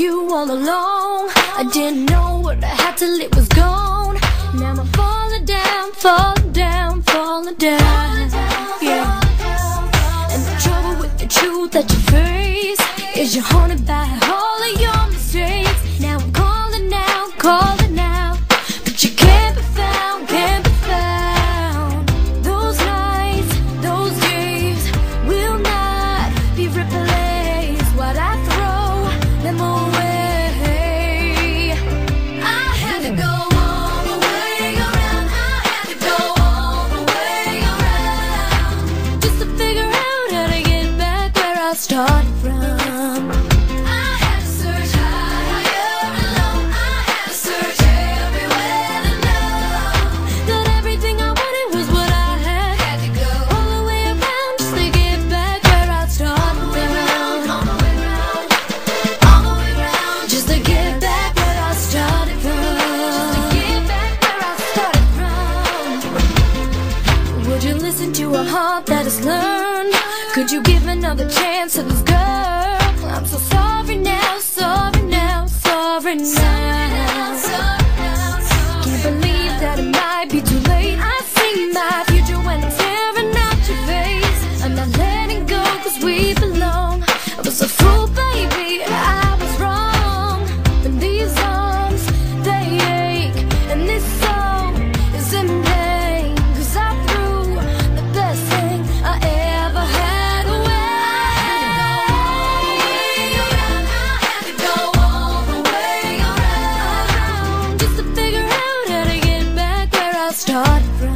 you all along. I didn't know what I had till it was gone. Now I'm falling down, falling down, falling down. Yeah. And the trouble with the truth that you face is you're haunted by all of your mistakes. Now I'm calling out, calling out, but you can't be found, can't be found. Those nights, those days will not be replaced. What I throw them away. I had to go all the way around. I had to go all the way around just to figure out how to get back where I started from. To a heart that has learned, could you give another chance to this girl? I'm so sorry now, sorry now, sorry now. Can't believe that it might be too late. I see my future when I'm staring at your face. I'm not letting go cause we belong. I was a fool, baby, I was wrong. But these arms, they ache, and this soul is in pain. Cause I threw the best thing I ever had away. I had to go all the way around just to figure out how to get back where I started from.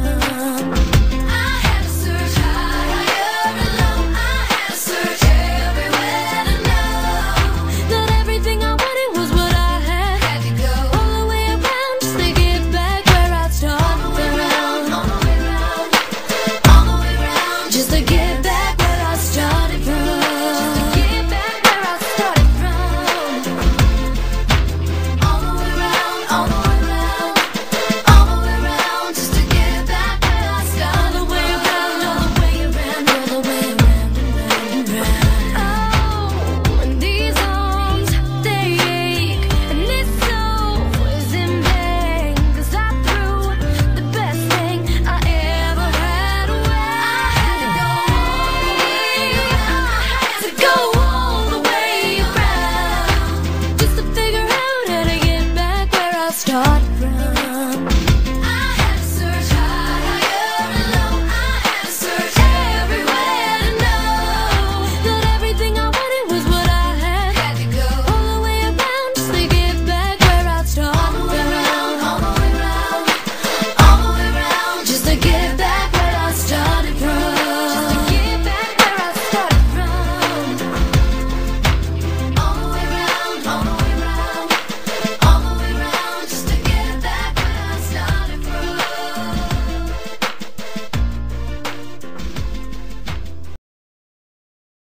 Start